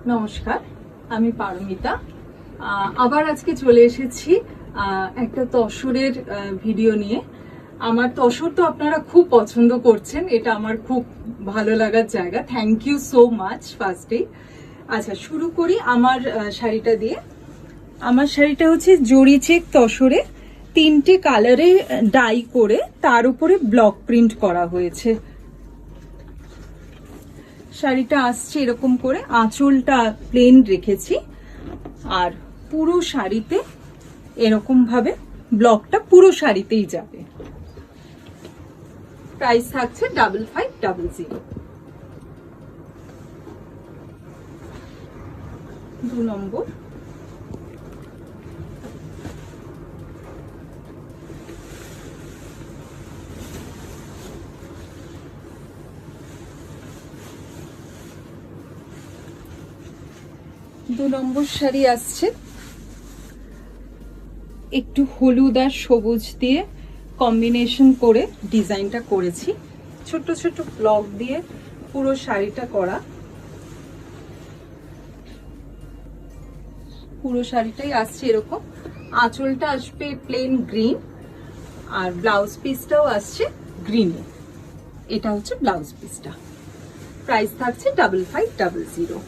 নমস্কার, আমি পারমিতা। আবার আজকে চলে এসেছি একটা তসরের ভিডিও নিয়ে। আমার তসর তো আপনারা খুব পছন্দ করছেন, এটা আমার খুব ভালো লাগার জায়গা। থ্যাংক ইউ সো মাচ ফার্স্টে। আচ্ছা, শুরু করি আমার শাড়িটা দিয়ে। আমার শাড়িটা হচ্ছে জরি চেক তসরে, 3টে কালারে ডাই করে তার উপরে ব্লক প্রিন্ট করা হয়েছে। শাড়িটা আসছে এরকম করে, আঁচলটা প্লেন রেখেছি আর পুরো শাড়িতে এরকম ভাবে ব্লকটা পুরো শাড়িতেই যাবে। প্রাইস থাকছে 5500। 2 নম্বর, শাড়ি আসছে একটু হলুদ আর সবুজ দিয়ে কম্বিনেশন করে ডিজাইনটা করেছি, ছোট ছোট ব্লক দিয়ে পুরো শাড়িটা করা। পুরো শাড়িটাই আসছে এরকম, আঁচলটা আসবে প্লেন গ্রিন আর ব্লাউজ পিসটাও আসছে গ্রিনে। এটা হচ্ছে ব্লাউজ পিসটা। প্রাইস থাকছে 5500।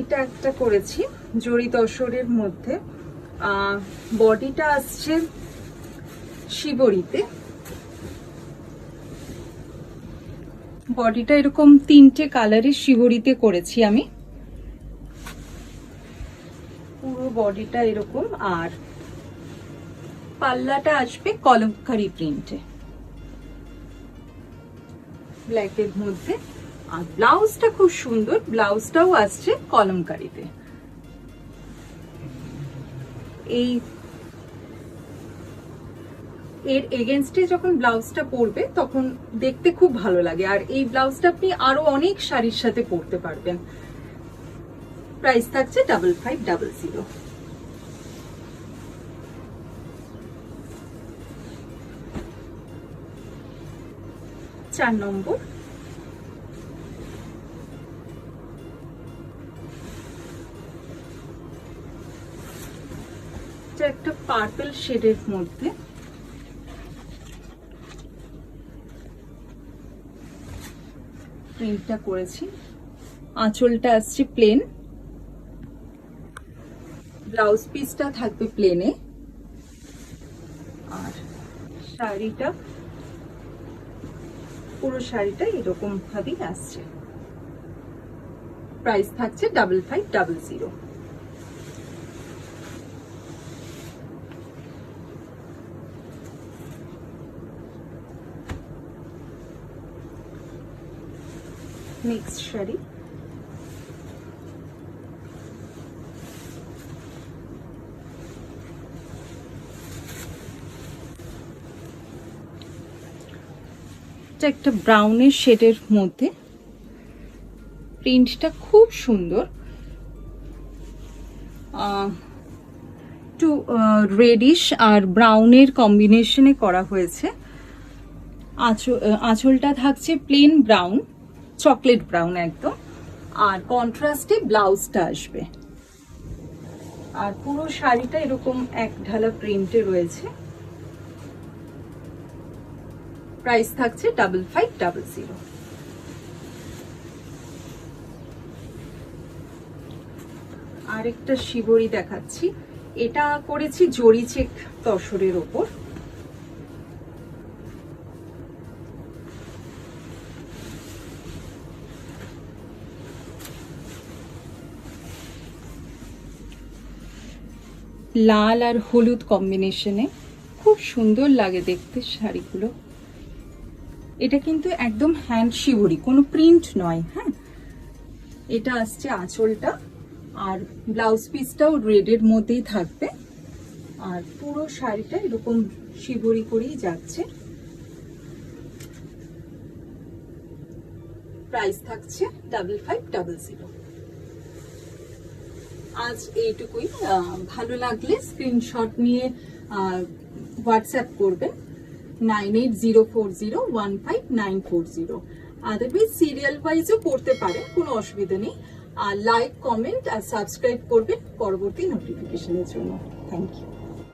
এটা একটা করেছি জরি তসরের মধ্যে, বডিটা আসছে শিবরিতে। বডিটা এরকম 3টে কালারের শিবরিতে করেছি আমি, পুরো বডিটা এরকম। আর পাল্লাটা আসবে কলমকারি প্রিন্টে, ব্ল্যাকের মধ্যে। আর ব্লাউজটা খুব সুন্দর, ব্লাউজটাও আসছে কলমকারিতে। এর এগেনস্টে যখন ব্লাউজটা পরবে তখন দেখতে খুব ভালো লাগে, আর এই ব্লাউজটা আপনি আরো অনেক শাড়ির সাথে পরতে পারবেন। প্রাইস থাকছে 5500। 4 নম্বর, একটা পার্পল শেডের মধ্যে প্রিন্টটা করেছি। আঁচলটা আসছে প্লেন, ব্লাউজ পিসটা থাকবে প্লেনে, আর শাড়িটা পুরো শাড়িটা এরকম ভাবেই আসছে। প্রাইস থাকছে 5500। নেক্সট শাড়ি, একটা ব্রাউনের শেডের মধ্যে, প্রিন্টটা খুব সুন্দর, একটু রেডিশ আর ব্রাউনের কম্বিনেশনে করা হয়েছে। আঁচলটা থাকছে প্লেন ব্রাউন, চকলেট ব্রাউন একদম, আর কন্ট্রাস্টে ব্লাউজটা আসবে। আর পুরো শাড়িটা এরকম এক ঢালা প্রিন্টে রয়েছে। প্রাইস থাকছে 5500। আরেকটা শিবরি দেখাচ্ছি, এটা করেছি জরি চেক তসরের ওপর। লাল আর হলুদ কম্বিনেশনে খুব সুন্দর লাগে দেখতে শাড়িগুলো। এটা কিন্তু একদম হ্যান্ড শিবরি, কোনো প্রিন্ট নয়। হ্যাঁ, এটা আসছে আঁচলটা, আর ব্লাউজ পিসটাও রেডের মধ্যেই থাকবে, আর পুরো শাড়িটা এরকম শিবরি করেই যাচ্ছে। প্রাইস থাকছে 5500। আজ এইটুকুই। ভালো লাগলে স্ক্রিনশট নিয়ে হোয়াটসঅ্যাপ করবেন 9804015940। আদারওয়াইজ সিরিয়াল ওয়াইজও করতে পারেন, কোনো অসুবিধা নেই। আর লাইক, কমেন্ট আর সাবস্ক্রাইব করবেন পরবর্তী নোটিফিকেশনের জন্য। Thank you.